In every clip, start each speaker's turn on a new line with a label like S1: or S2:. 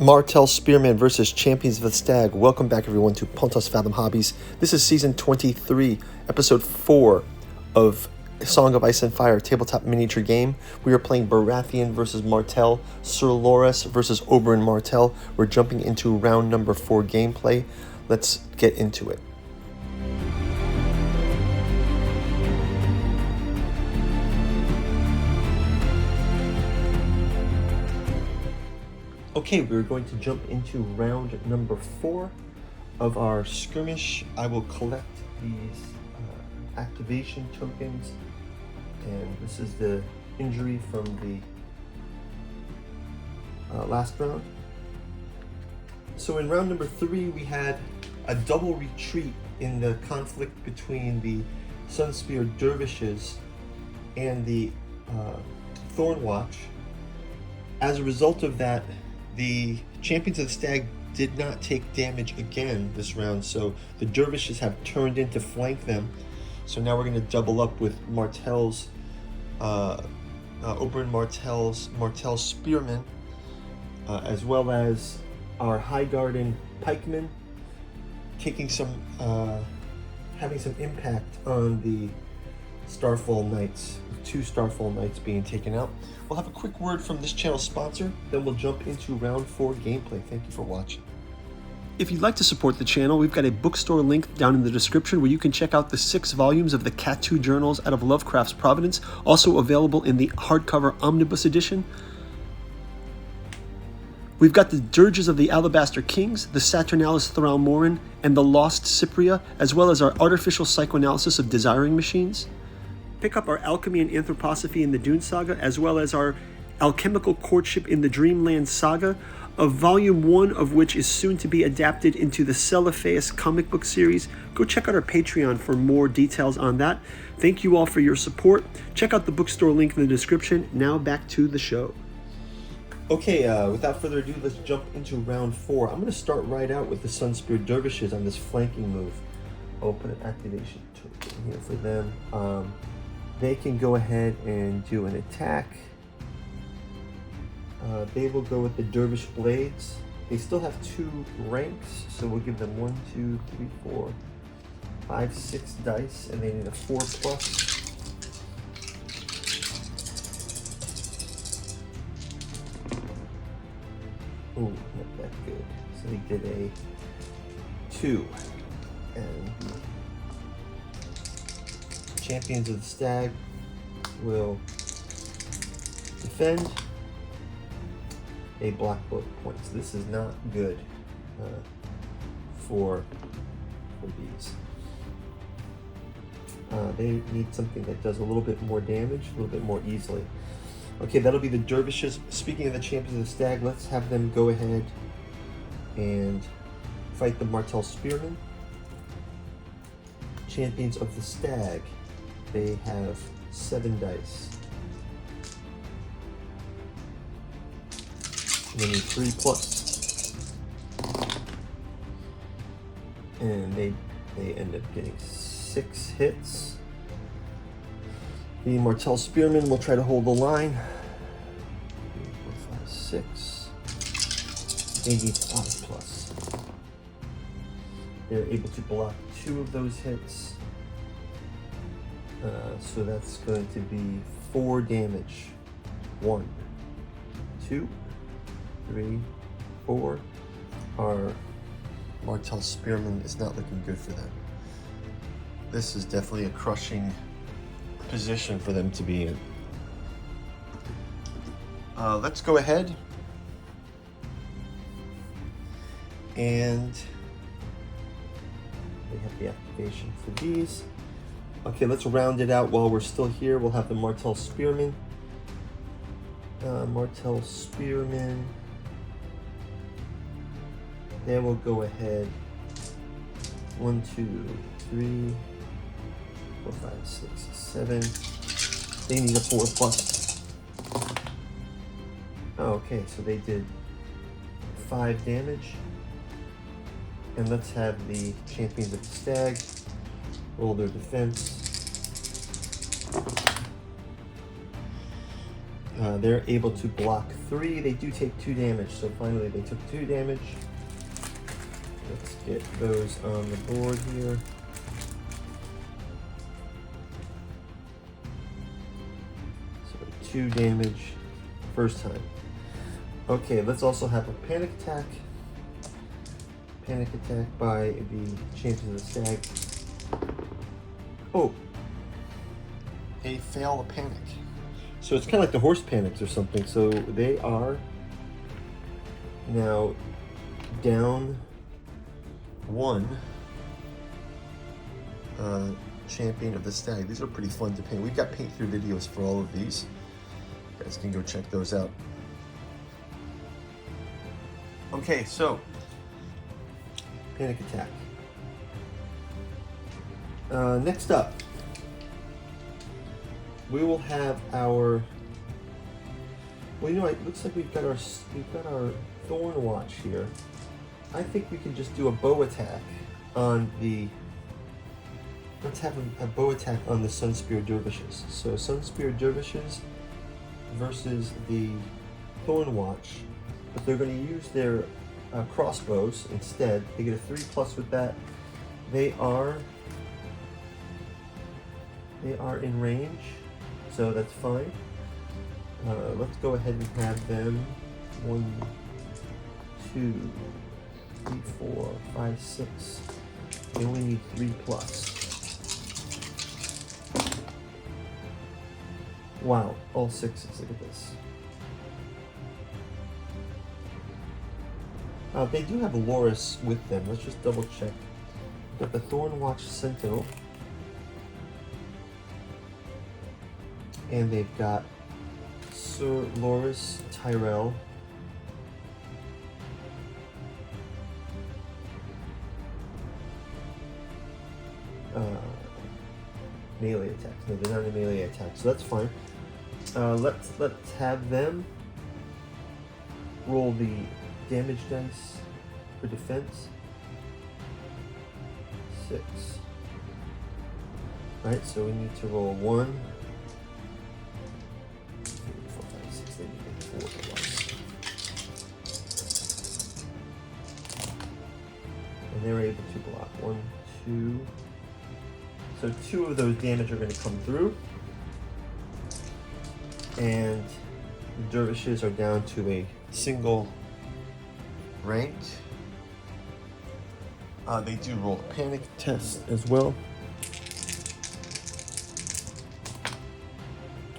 S1: Martell Spearman versus Champions of the Stag. Welcome back, everyone, to Pontos Fathom Hobbies. This is Season 23, Episode 4 of Song of Ice and Fire tabletop miniature game. We are playing Baratheon versus Martell, Sir Loras versus Oberyn Martell. We're jumping into round number 4 gameplay. Let's get into it. Okay, we're going to jump into round number 4 of our skirmish. I will collect these activation tokens, and this is the injury from the last round. So in round number 3, we had a double retreat in the conflict between the Sunspear Dervishes and the Thornwatch. As a result of that, the Champions of the Stag did not take damage again this round, so the Dervishes have turned in to flank them. So now we're going to double up with Martell's, Oberyn Martell's Spearmen, as well as our Highgarden Pikemen, taking some, having some impact on the Starfall Knights, with 2 Starfall Knights being taken out. We'll have a quick word from this channel's sponsor, then we'll jump into round 4 gameplay. Thank you for watching. If you'd like to support the channel, we've got a bookstore link down in the description where you can check out the 6 volumes of the Cat 2 journals out of Lovecraft's Providence, also available in the hardcover omnibus edition. We've got the Dirges of the Alabaster Kings, the Saturnalis Thralmorin, and the Lost Cypria, as well as our artificial psychoanalysis of desiring machines. Pick up our Alchemy and Anthroposophy in the Dune Saga, as well as our Alchemical Courtship in the Dreamland Saga, of volume 1 of which is soon to be adapted into the Celophaeus comic book series. Go check out our Patreon for more details on that. Thank you all for your support. Check out the bookstore link in the description. Now back to the show. Okay, without further ado, let's jump into round 4. I'm going to start right out with the Sunspear Dervishes on this flanking move. I'll put an activation token here for them. They can go ahead and do an attack. They will go with the Dervish Blades. They still have 2 ranks, so we'll give them 1, 2, 3, 4, 5, 6 dice, and they need a 4+. Ooh, not that good. So they did a 2. And Champions of the Stag will defend a black bullet point. So this is not good for these. They need something that does a little bit more damage, a little bit more easily. Okay, that'll be the Dervishes. Speaking of the Champions of the Stag, let's have them go ahead and fight the Martell Spearmen. Champions of the Stag, they have 7 dice. And they need 3+. And they end up getting 6 hits. The Martell Spearmen will try to hold the line. 3, 4, 5, 6. They need 5+. They're able to block 2 of those hits. So that's going to be 4 damage. 1, 2, 3, 4. Our Martell Spearman is not looking good for them. This is definitely a crushing position for them to be in. Let's go ahead and they have the activation for these. Okay, let's round it out while we're still here. We'll have the Martell Spearmen. Martell Spearmen. Then we'll go ahead. 1, 2, 3, 4, 5, 6, 7. They need a 4+. Oh, okay, so they did 5 damage. And let's have the Champions of the Stag roll their defense. They're able to block 3. They do take 2 damage, so finally they took 2 damage. Let's get those on the board here. So 2 damage first time. Okay, let's also have a panic attack. Panic attack by the Champion of the Stag. Oh, they fail a panic. So it's kind of like the horse panics or something. So they are now down 1 Champion of the Stag. These are pretty fun to paint. We've got paint through videos for all of these. You guys can go check those out. Okay, so panic attack. Next up, we will have our. Well, you know, it looks like we've got our Thorn Watch here. I think we can just do a bow attack on the. Let's have a bow attack on the Sunspear Dervishes. So Sunspear Dervishes versus the Thorn Watch, but they're going to use their crossbows instead. They get a 3+ with that. They are in range, so that's fine. Let's go ahead and have them 1, 2, 3, 4, 5, 6. They only need 3+. Wow, all 6s. Look at this. They do have a Loris with them. Let's just double check. Got the Thornwatch Sentinel. And they've got Sir Loris Tyrell. Melee attacks. No, they're not a melee attack, so that's fine. Let's have them roll the damage dice for defense. 6. Alright, so we need to roll 1. 2, 3, 4, 5, 6. They need 4+. And they're able to block 1, 2. So 2 of those damage are going to come through. And the dervishes are down to a single rank. They do roll a panic test as well,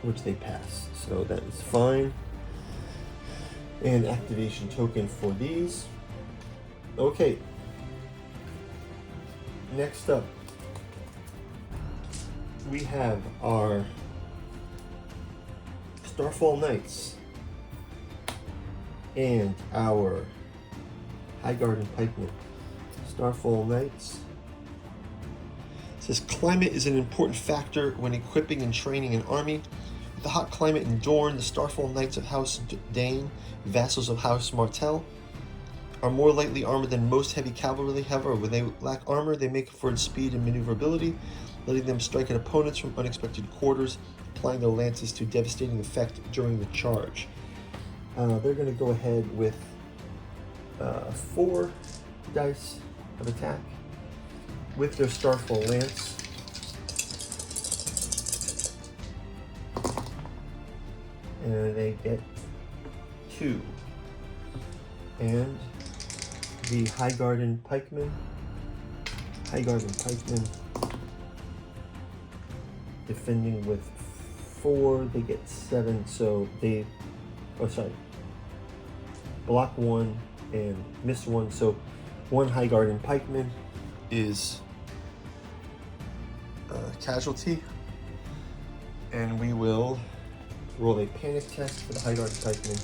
S1: which they pass, so that is fine. And activation token for these. Okay. Next up, we have our Starfall Knights and our Highgarden Pikemen. Starfall Knights. It says climate is an important factor when equipping and training an army. With the hot climate in Dorne, the Starfall Knights of House Dane, vassals of House Martell, are more lightly armored than most heavy cavalry. However, when they lack armor, they make up for its speed and maneuverability, letting them strike at opponents from unexpected quarters, applying their lances to devastating effect during the charge. They're going to go ahead with 4 dice of attack with their Starfall Lance. And they get 2. And the Highgarden Pikemen. Defending with 4, they get 7, so they, block 1 and miss 1, so 1 Highgarden Pikeman is casualty, and we will roll a panic test for the Highgarden Pikeman,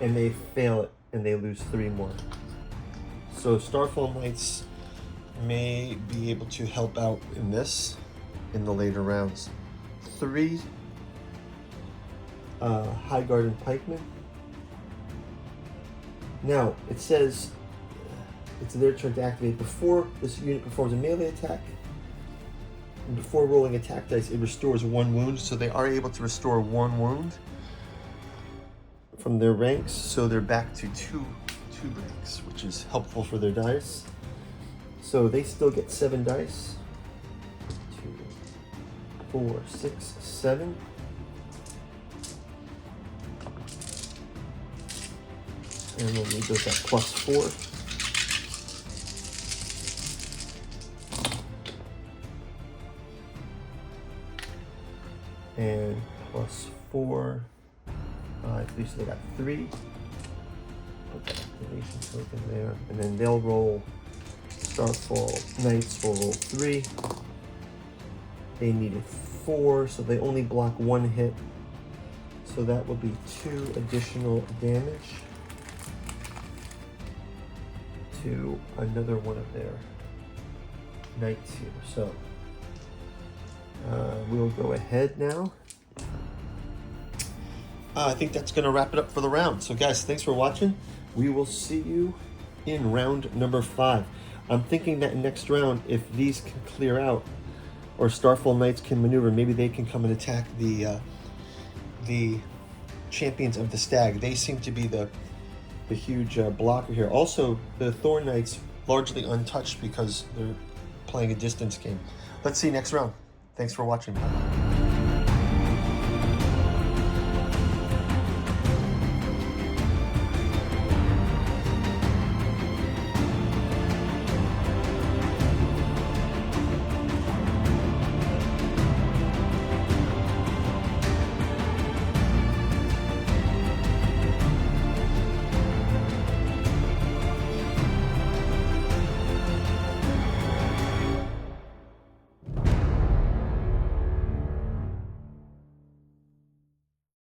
S1: and they fail it, and they lose 3 more. So Starfall Knights may be able to help out in this in the later rounds. 3 Highgarden Pikemen. Now, it says it's their turn to activate. Before this unit performs a melee attack, And before rolling attack dice, it restores 1 wound, so they are able to restore 1 wound from their ranks, so they're back to two ranks, which is helpful for their dice. So they still get 7 dice. 2, 4, 6, 7. And then we go that +4. And +4, 5, 3, so they got 3. Put that activation token there, and then they'll roll. Starfall Knights will roll 3. They needed 4, so they only block 1 hit. So that will be 2 additional damage to another one of their knights here. So we'll go ahead now. I think that's going to wrap it up for the round. So guys, thanks for watching. We will see you in round number 5. I'm thinking that next round, if these can clear out, or Starfall Knights can maneuver, maybe they can come and attack the Champions of the Stag. They seem to be the huge blocker here. Also, the Thorn Knights largely untouched because they're playing a distance game. Let's see next round. Thanks for watching.